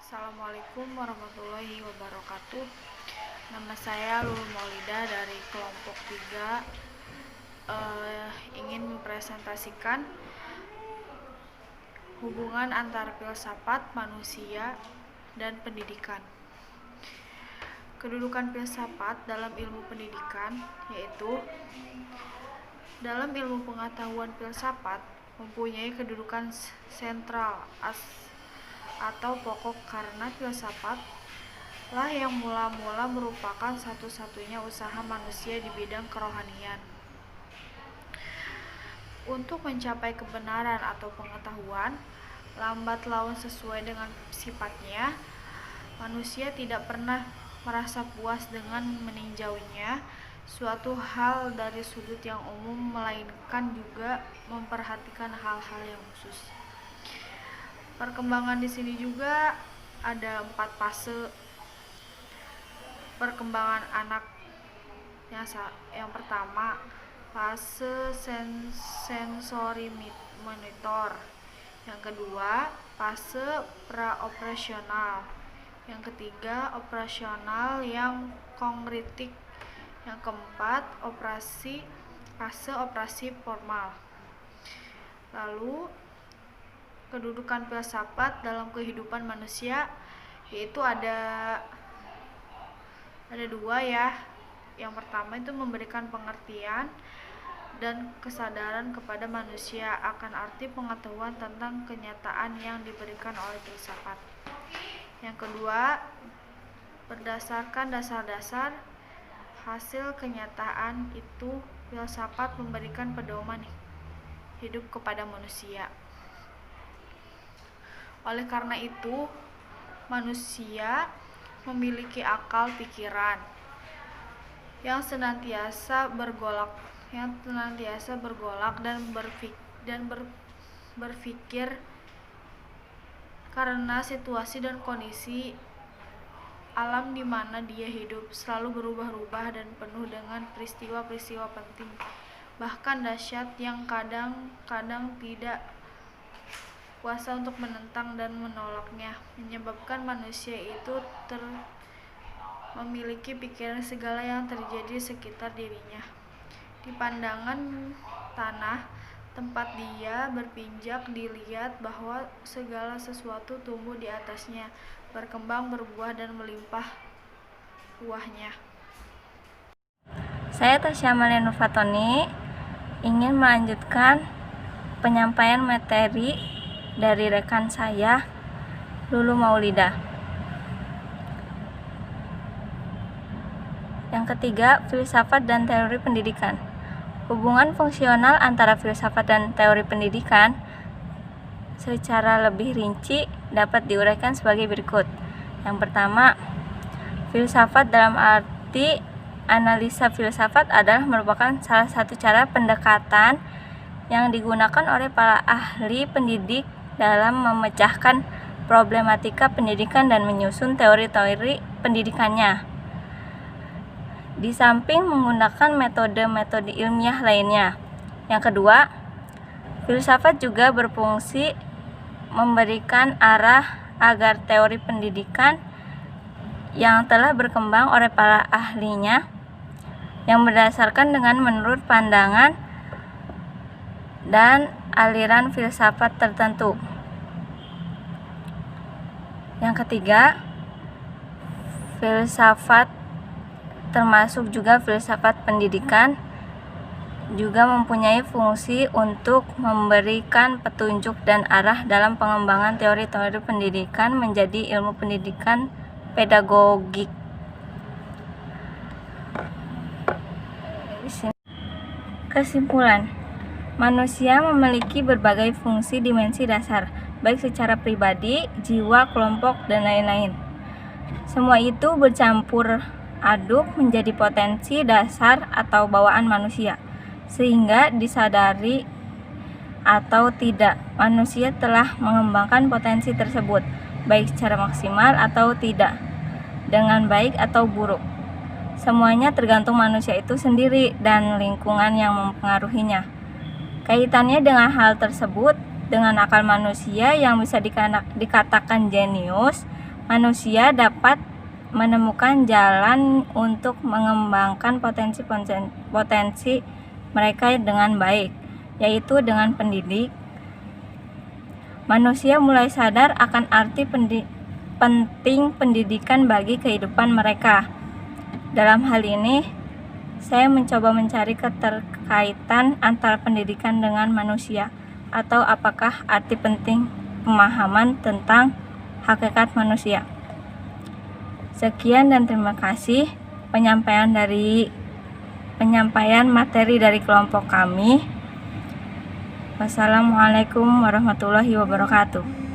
Assalamualaikum warahmatullahi wabarakatuh. Nama saya Lulu Maulida dari kelompok 3. Ingin mempresentasikan hubungan antara filsafat, manusia, dan pendidikan. Kedudukan filsafat dalam ilmu pendidikan yaitu dalam ilmu pengetahuan filsafat mempunyai kedudukan sentral atau pokok karena filsafat lah yang mula-mula merupakan satu-satunya usaha manusia di bidang kerohanian. Untuk mencapai kebenaran atau pengetahuan, lambat laun sesuai dengan sifatnya, manusia tidak pernah merasa puas dengan meninjaunya suatu hal dari sudut yang umum, melainkan juga memperhatikan hal-hal yang khusus. Perkembangan di sini juga ada 4 fase perkembangan anak. Yang pertama, fase sensori motor. Yang kedua, fase praoperasional. Yang ketiga, operasional yang kognitif. Yang keempat, fase operasi formal. Lalu kedudukan filsafat dalam kehidupan manusia yaitu ada 2 ya. Yang pertama itu memberikan pengertian dan kesadaran kepada manusia akan arti pengetahuan tentang kenyataan yang diberikan oleh filsafat. Yang kedua, berdasarkan dasar-dasar hasil kenyataan itu, filsafat memberikan pedoman hidup kepada manusia. Oleh karena itu, manusia memiliki akal pikiran yang senantiasa bergolak dan berpikir karena situasi dan kondisi alam di mana dia hidup selalu berubah-ubah dan penuh dengan peristiwa-peristiwa penting, bahkan dahsyat yang kadang-kadang tidak kuasa untuk menentang dan menolaknya, menyebabkan manusia itu memiliki pikiran segala yang terjadi sekitar dirinya. Di pandangan tanah tempat dia berpijak, dilihat bahwa segala sesuatu tumbuh di atasnya, berkembang, berbuah, dan melimpah buahnya. Saya Tasya Amalia Nur Fatoni ingin melanjutkan penyampaian materi dari rekan saya, Lulu Maulida. Yang ketiga, filsafat dan teori pendidikan. Hubungan fungsional antara filsafat dan teori pendidikan secara lebih rinci dapat diuraikan sebagai berikut. Yang pertama, filsafat dalam arti analisa filsafat adalah merupakan salah satu cara pendekatan yang digunakan oleh para ahli pendidik dalam memecahkan problematika pendidikan dan menyusun teori-teori pendidikannya, di samping menggunakan metode-metode ilmiah lainnya. Yang kedua, filsafat juga berfungsi memberikan arah agar teori pendidikan yang telah berkembang oleh para ahlinya yang berdasarkan dengan menurut pandangan dan aliran filsafat tertentu. Yang ketiga, filsafat termasuk juga filsafat pendidikan juga mempunyai fungsi untuk memberikan petunjuk dan arah dalam pengembangan teori-teori pendidikan menjadi ilmu pendidikan pedagogik. Kesimpulan, manusia memiliki berbagai fungsi dimensi dasar, baik secara pribadi, jiwa, kelompok, dan lain-lain. Semua itu bercampur aduk menjadi potensi dasar atau bawaan manusia, sehingga disadari atau tidak, manusia telah mengembangkan potensi tersebut, baik secara maksimal atau tidak, dengan baik atau buruk. Semuanya tergantung manusia itu sendiri dan lingkungan yang mempengaruhinya. Kaitannya dengan hal tersebut, dengan akal manusia yang bisa dikatakan jenius, manusia dapat menemukan jalan untuk mengembangkan potensi mereka dengan baik, yaitu dengan pendidik. Manusia mulai sadar akan arti penting pendidikan bagi kehidupan mereka. Dalam hal ini, saya mencoba mencari keterkaitan antara pendidikan dengan manusia, atau apakah arti penting pemahaman tentang hakikat manusia. Sekian dan terima kasih penyampaian materi dari kelompok kami. Wassalamualaikum warahmatullahi wabarakatuh.